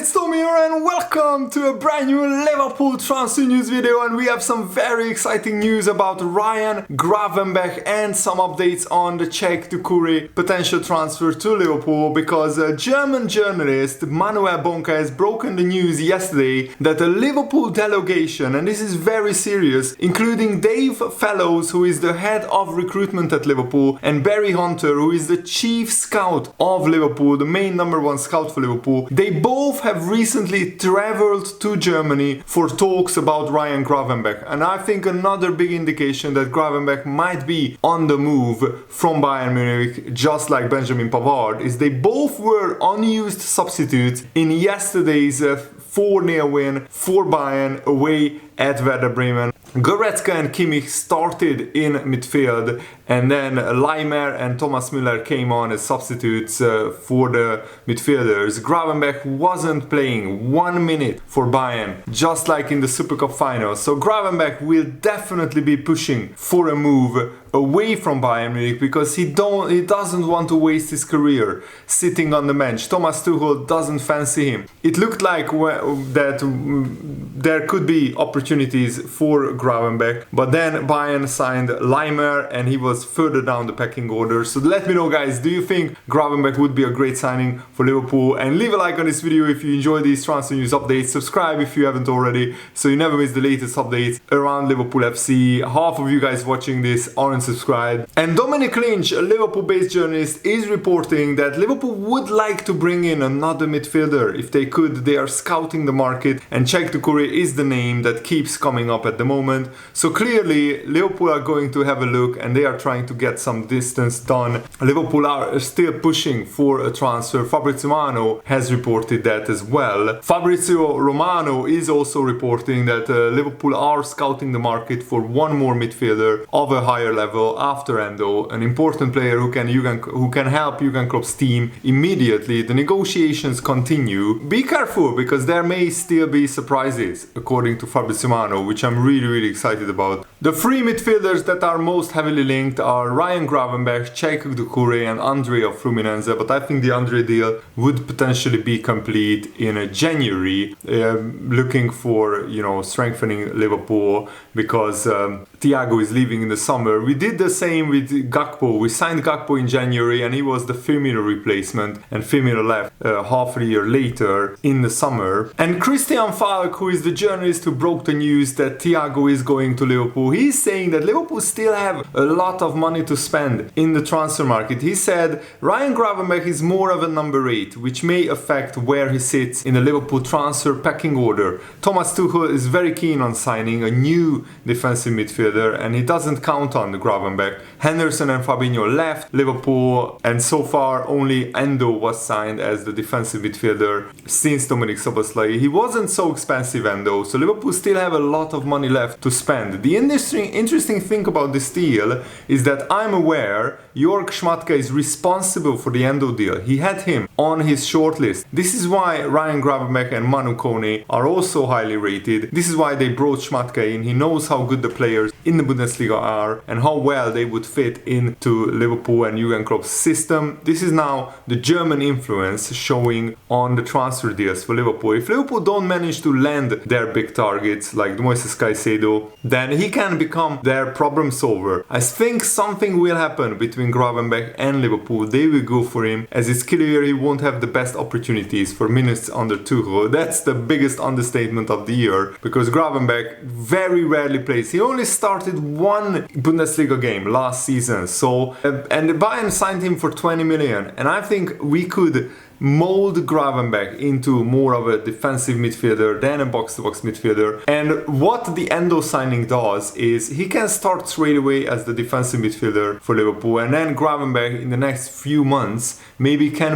it's Tommy here and welcome to a brand new Liverpool transfer news video, and we have some very exciting news about Ryan Gravenbech and some updates on the Czech Doucouré potential transfer to Liverpool, because a German journalist Manuel Bonca has broken the news yesterday that a Liverpool delegation, and this is very serious, including Dave Fellows, who is the head of recruitment at Liverpool, and Barry Hunter, who is the chief scout of Liverpool, the main #1 scout for Liverpool, they both have recently traveled to Germany for talks about Ryan Gravenbech. And I think another big indication that Gravenbech might be on the move from Bayern Munich, just like Benjamin Pavard, is they both were unused substitutes in yesterday's 4-0 win for Bayern away at Werder Bremen. Goretzka and Kimmich started in midfield, and then Leimer and Thomas Müller came on as substitutes for the midfielders. Gravenbech wasn't playing 1 minute for Bayern, just like in the Super Cup final. So Gravenbech will definitely be pushing for a move away from Bayern Munich, because he doesn't want to waste his career sitting on the bench. Thomas Tuchel doesn't fancy him. It looked like that there could be opportunities for Gravenbech, but then Bayern signed Leimer and he was further down the pecking order. So let me know, guys, do you think Gravenbech would be a great signing for Liverpool? And leave a like on this video if you enjoy these transfer news updates. Subscribe if you haven't already, so you never miss the latest updates around Liverpool FC. Half of you guys watching this aren't subscribed. And Dominic Lynch, a Liverpool-based journalist, is reporting that Liverpool would like to bring in another midfielder if they could. They are scouting the market, and Czech Doucouré is the name that keeps coming up at the moment. So clearly Liverpool are going to have a look, and they are trying to get some distance done. Liverpool are still pushing for a transfer. Fabrizio Romano has reported that as well. Fabrizio Romano is also reporting that Liverpool are scouting the market for one more midfielder of a higher level after Endo, an important player who can help Jurgen Klopp's team immediately. The negotiations continue. Be careful, because there may still be surprises, according to Fabrizio Romano, which I'm really excited about. The three midfielders that are most heavily linked are Ryan Gravenbech, Czech Doucouré and Andre of Fluminense, but I think the Andre deal would potentially be complete in January, looking for, strengthening Liverpool, because Thiago is leaving in the summer. We did the same with Gakpo. We signed Gakpo in January and he was the Firmino replacement, and Firmino left half a year later in the summer. And Christian Falk, who is the journalist who broke the news that Thiago is going to Liverpool, he's saying that Liverpool still have a lot of money to spend in the transfer market. He said Ryan Gravenbech is more of a number 8, which may affect where he sits in the Liverpool transfer pecking order. Thomas Tuchel is very keen on signing a new defensive midfielder, and he doesn't count on the Gravenbech. Henderson and Fabinho left Liverpool, and so far only Endo was signed as the defensive midfielder since Dominik Szoboszlai. He wasn't so expensive, Endo, so Liverpool still have a lot of money left to spend. The interesting thing about this deal is that I'm aware Jörg Schmadtke is responsible for the Endo deal. He had him on his shortlist. This is why Ryan Gravenbech and Manu Kone are also highly rated. This is why they brought Schmadtke in. He knows how good the players in the Bundesliga are and how well they would fit into Liverpool and Jurgen Klopp's system. This is now the German influence showing on the transfer deals for Liverpool. If Liverpool don't manage to land their big targets like Moises Caicedo, then he can become their problem solver. I think something will happen between Gravenbech and Liverpool. They will go for him, as it's clear he won't have the best opportunities for minutes under Tuchel. That's the biggest understatement of the year, because Gravenbech very rarely plays. He only started one Bundesliga game last season, and Bayern signed him for 20 million, and I think we could mold Gravenbech into more of a defensive midfielder than a box-to-box midfielder. And what the Endo signing does is he can start straight away as the defensive midfielder for Liverpool, and then Gravenbech in the next few months maybe can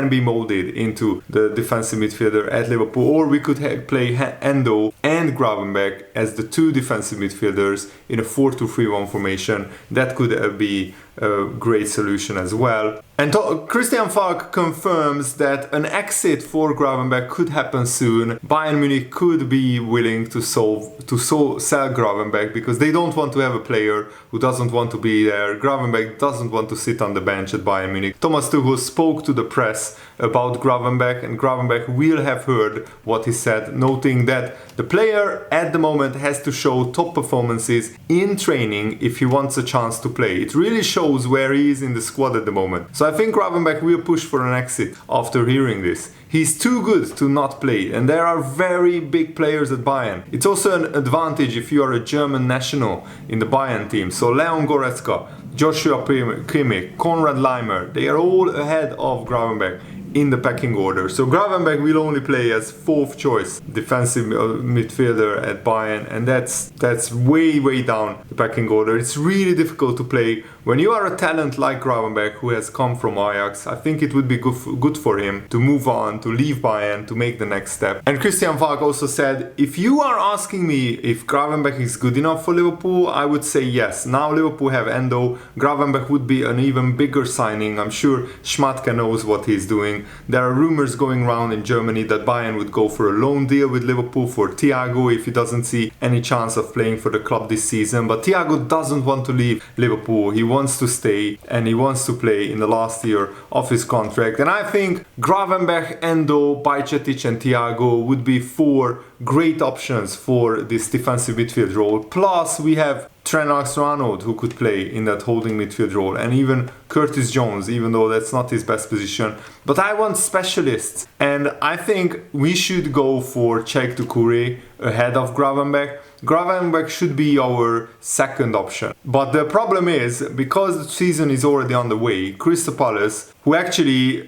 be molded into the defensive midfielder at Liverpool. Or we could play Endo and Gravenbech as the two defensive midfielders in a 4-2-3-1 formation. That could be a great solution as well. And Christian Falk confirms that an exit for Gravenbech could happen soon. Bayern Munich could be willing to sell Gravenbech, because they don't want to have a player who doesn't want to be there. Gravenbech doesn't want to sit on the bench at Bayern Munich. Thomas Tuchel spoke to the press about Gravenbech, and Gravenbech will have heard what he said, noting that the player at the moment has to show top performances in training if he wants a chance to play. It really shows where he is in the squad at the moment. So I think Gravenbech will push for an exit after hearing this. He's too good to not play, and there are very big players at Bayern. It's also an advantage if you are a German national in the Bayern team. So Leon Goretzka, Joshua Kimmich, Konrad Leimer, they are all ahead of Gravenbech in the pecking order. So Gravenbech will only play as fourth choice defensive midfielder at Bayern, and that's way down the pecking order. It's really difficult to play when you are a talent like Gravenbech who has come from Ajax. I think it would be good for him to move on, to leave Bayern, to make the next step. And Christian Falk also said, if you are asking me if Gravenbech is good enough for Liverpool, I would say yes. Now Liverpool have Endo. Gravenbech would be an even bigger signing. I'm sure Schmatke knows what he's doing. There are rumors going around in Germany that Bayern would go for a loan deal with Liverpool for Thiago if he doesn't see any chance of playing for the club this season. But Thiago doesn't want to leave Liverpool. He wants to stay and he wants to play in the last year of his contract. And I think Gravenbech, Endo, Bajcetic and Thiago would be four great options for this defensive midfield role. Plus we have Trent Alexander-Arnold who could play in that holding midfield role, and even Curtis Jones, even though that's not his best position. But I want specialists, and I think we should go for Cheick Doucouré ahead of Gravenbech. Gravenbech should be our second option. But the problem is, because the season is already on the way, Crystal Palace, who actually,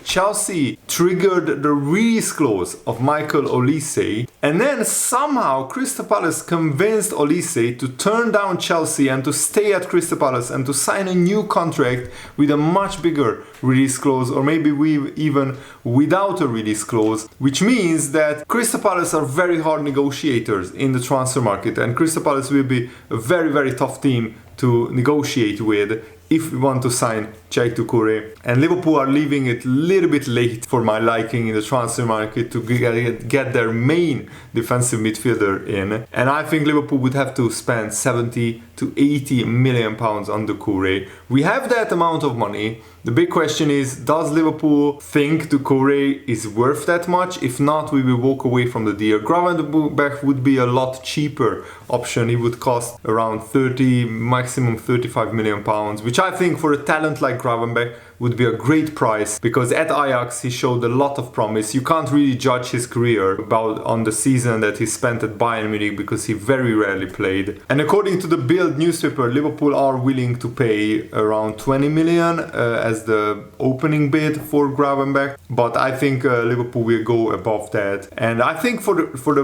Chelsea triggered the release clause of Michael Olise, and then somehow Crystal Palace convinced Olise to turn down Chelsea and to stay at Crystal Palace and to sign a new contract with a much bigger release clause, or maybe even without a release clause, which means that Crystal Palace are very hard negotiators in the transfer market, and Crystal Palace will be a very tough team to negotiate with if we want to sign Cheick Doucouré. And Liverpool are leaving it a little bit late for my liking in the transfer market to get their main defensive midfielder in. And I think Liverpool would have to spend 70 to 80 million pounds on Doucouré. We have that amount of money. The big question is, does Liverpool think Doucouré is worth that much? If not, we will walk away from the deal. Gravenbech would be a lot cheaper option. It would cost around 30, maximum 35 million pounds, which I think for a talent like Gravenbech would be a great price, because at Ajax he showed a lot of promise. You can't really judge his career on the season that he spent at Bayern Munich because he very rarely played. And according to the Bild newspaper, Liverpool are willing to pay around 20 million as the opening bid for Gravenbech, but I think Liverpool will go above that. And I think for the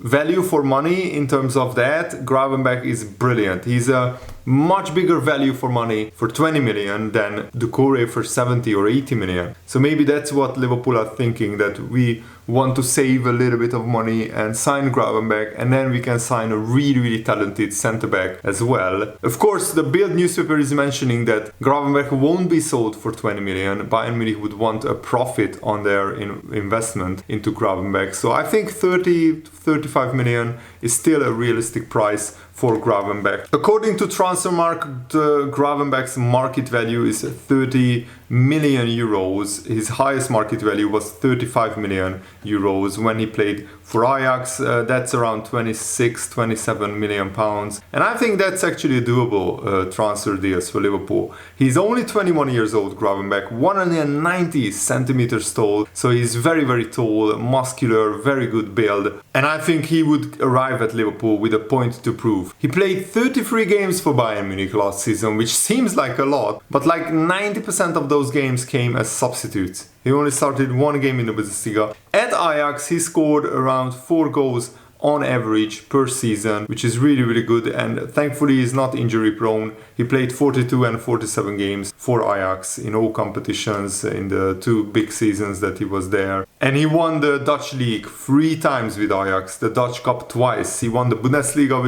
value for money in terms of that, Gravenbech is brilliant. He's a much bigger value for money for 20 million than Doucouré for 70 or 80 million. So maybe that's what Liverpool are thinking, that we want to save a little bit of money and sign Gravenbech, and then we can sign a really talented centre-back as well. Of course, the Bild newspaper is mentioning that Gravenbech won't be sold for 20 million. Bayern Munich would want a profit on their investment into Gravenbech. So I think 30 to 35 million is still a realistic price for Gravenbech. According to Transfermarkt, Gravenbech's market value is 30 million euros. His highest market value was 35 million euros when he played for Ajax. That's around 27 million pounds. And I think that's actually a doable transfer deals for Liverpool. He's only 21 years old, Gravenbech, 190 centimeters tall. So he's very tall, muscular, very good build. And I think he would arrive at Liverpool with a point to prove. He played 33 games for Bayern Munich last season, which seems like a lot, but like 90% of those games came as substitutes. He only started one game in the Bundesliga. At Ajax, he scored around 4 goals on average per season, which is really good, and thankfully he's not injury prone. He played 42 and 47 games for Ajax in all competitions in the 2 big seasons that he was there. And he won the Dutch League 3 times with Ajax, the Dutch Cup twice. He won the Bundesliga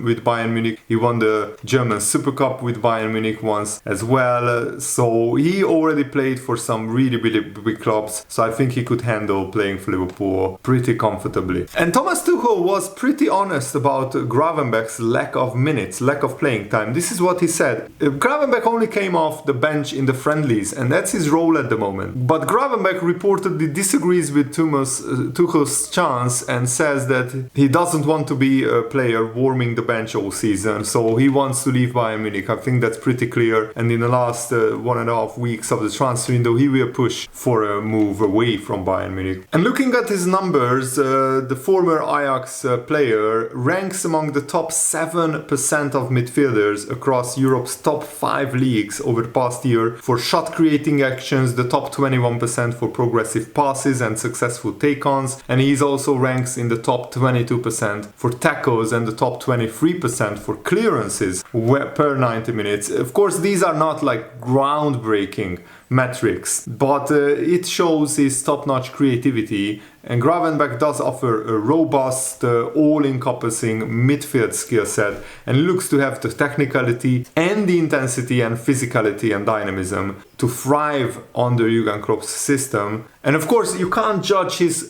with Bayern Munich. He won the German Super Cup with Bayern Munich once as well. So he already played for some really, really big clubs. So I think he could handle playing for Liverpool pretty comfortably. And Thomas Tuchel was pretty honest about Gravenbech's lack of minutes, lack of playing time. This is what he said. Gravenbech only came off the bench in the friendlies, and that's his role at the moment. But Gravenbech reportedly disagrees with Tuchel's chance and says that he doesn't want to be a player warming the bench all season, so he wants to leave Bayern Munich. I think that's pretty clear. And in the last 1.5 weeks of the transfer window, he will push for a move away from Bayern Munich. And looking at his numbers, the former Ajax player ranks among the top 7% of midfielders across Europe's top 5 leagues over the past year for shot creating actions, the top 21% for progressive passes and successful take-ons, and he also ranks in the top 22% for tackles and the top 23% for clearances per 90 minutes. Of course, these are not like groundbreaking metrics, but it shows his top-notch creativity, and Gravenbech does offer a robust, all-encompassing midfield skill set, and looks to have the technicality and the intensity and physicality and dynamism to thrive under Jurgen Klopp's system. And of course, you can't judge his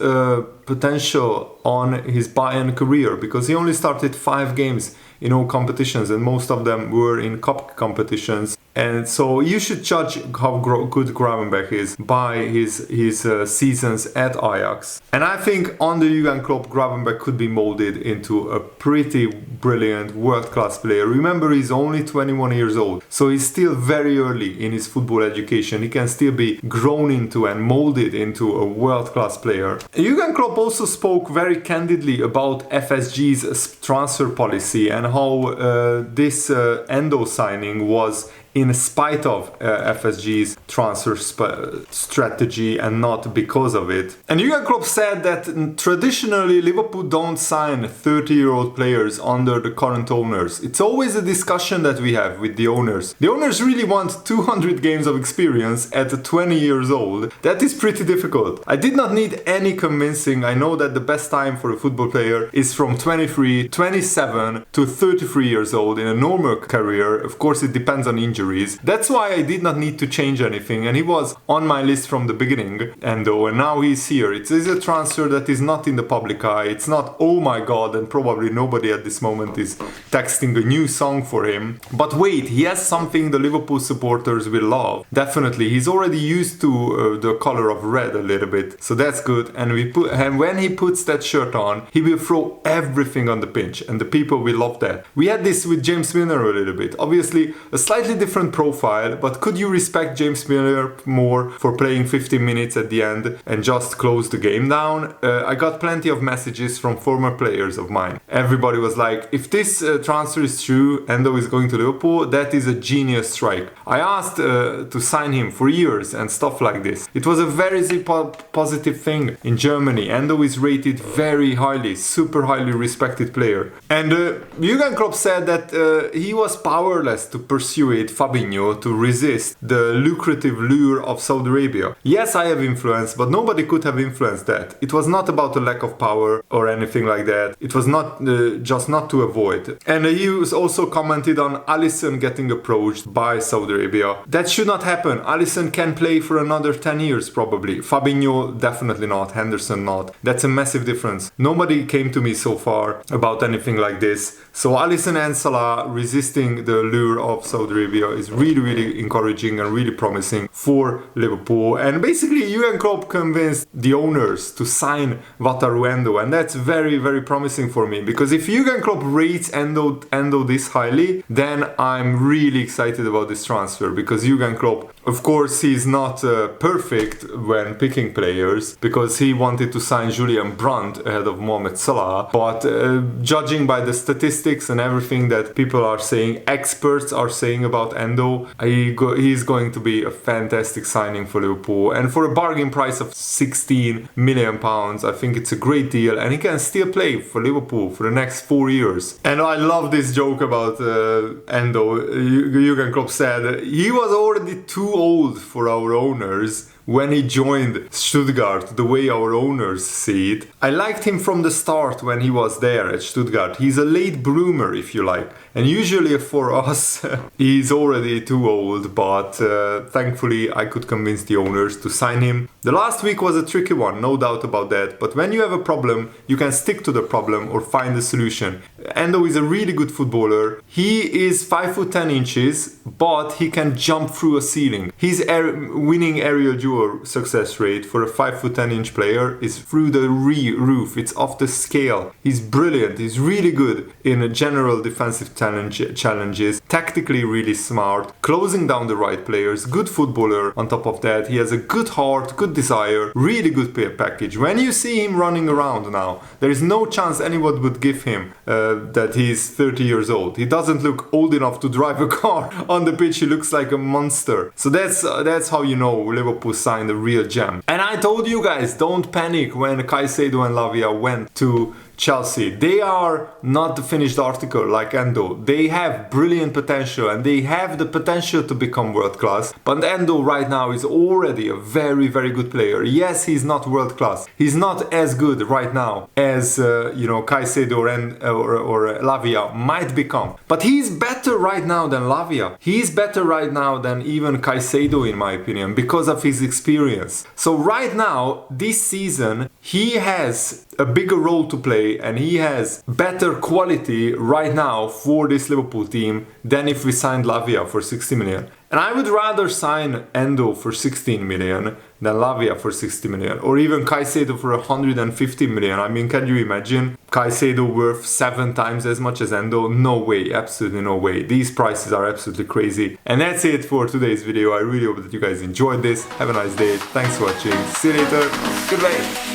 potential on his Bayern career, because he only started 5 games in all competitions, and most of them were in cup competitions. And so you should judge how good Gravenbech is by his seasons at Ajax. And I think under Jurgen Klopp, Gravenbech could be molded into a pretty brilliant world-class player. Remember, he's only 21 years old, so he's still very early in his football education. He can still be grown into and molded into a world-class player. Jurgen Klopp also spoke very candidly about FSG's transfer policy and how this Endo signing was in spite of FSG's transfer strategy and not because of it. And Jurgen Klopp said that traditionally Liverpool don't sign 30-year-old players under the current owners. It's always a discussion that we have with the owners. The owners really want 200 games of experience at 20 years old. That is pretty difficult. I did not need any convincing. I know that the best time for a football player is from 23, 27 to 33 years old in a normal career. Of course, it depends on injury. That's why I did not need to change anything, and he was on my list from the beginning, Endo, and now he's here. It is a transfer that is not in the public eye. It's not, oh my god, and probably nobody at this moment is texting a new song for him. But wait, he has something the Liverpool supporters will love. Definitely, he's already used to the color of red a little bit, so that's good. And when he puts that shirt on, he will throw everything on the pitch, and the people will love that. We had this with James Milner a little bit. Obviously, a slightly different profile, but could you respect James Milner more for playing 15 minutes at the end and just close the game down? I got plenty of messages from former players of mine. Everybody was like, if this transfer is true, Endo is going to Liverpool, that is a genius strike. I asked to sign him for years and stuff like this. It was a very positive thing in Germany. Endo is rated very highly, super highly respected player. And Jurgen Klopp said that he was powerless to pursue it, Fabinho, to resist the lucrative lure of Saudi Arabia. Yes, I have influence, but nobody could have influenced that. It was not about a lack of power or anything like that. It was not just not to avoid. And he was also commented on Alisson getting approached by Saudi Arabia. That should not happen. Alisson can play for another 10 years probably. Fabinho definitely not. Henderson not. That's a massive difference. Nobody came to me so far about anything like this. So Alisson and Salah resisting the lure of Saudi Arabia is really, really encouraging and really promising for Liverpool. And basically, Jurgen Klopp convinced the owners to sign Wataru Endo, and that's very, very promising for me, because if Jurgen Klopp rates Endo this highly, then I'm really excited about this transfer, because Jurgen Klopp, of course, he's not perfect when picking players, because he wanted to sign Julian Brandt ahead of Mohamed Salah, but judging by the statistics and everything that people are saying, experts are saying about Endo, he's going to be a fantastic signing for Liverpool, and for a bargain price of £16 million, I think it's a great deal, and he can still play for Liverpool for the next 4 years. And I love this joke about Endo. Jurgen Klopp said he was already too old for our owners, when he joined Stuttgart, the way our owners see it. I liked him from the start when he was there at Stuttgart. He's a late bloomer, if you like. And usually for us, he's already too old, but thankfully I could convince the owners to sign him. The last week was a tricky one, no doubt about that. But when you have a problem, you can stick to the problem or find a solution. Endo is a really good footballer. He is 5'10", but he can jump through a ceiling. His winning aerial duel success rate for a 5'10" player is through the roof. It's off the scale. He's brilliant. He's really good in general defensive challenges. Tactically really smart. Closing down the right players. Good footballer. On top of that, he has a good heart, good desire, really good package. When you see him running around now, there is no chance anyone would give him that he's 30 years old. He doesn't look old enough to drive a car on the pitch. He looks like a monster. So that's how you know Liverpool signed a real gem. And I told you guys, don't panic when Caicedo and Lavia went to Chelsea. They are not the finished article like Endo. They have brilliant potential and they have the potential to become world class. But Endo right now is already a very, very good player. Yes, he's not world class. He's not as good right now as Caicedo or Lavia might become. But he's better right now than Lavia. He's better right now than even Caicedo in my opinion because of his experience. So right now, this season, he has a bigger role to play and he has better quality right now for this Liverpool team than if we signed Lavia for 60 million. And I would rather sign Endo for 16 million than Lavia for 60 million or even Caicedo for 150 million. I mean, can you imagine Caicedo worth 7 times as much as Endo? No way, absolutely no way. These prices are absolutely crazy. And that's it for today's video. I really hope that you guys enjoyed this. Have a nice day. Thanks for watching. See you later. Goodbye.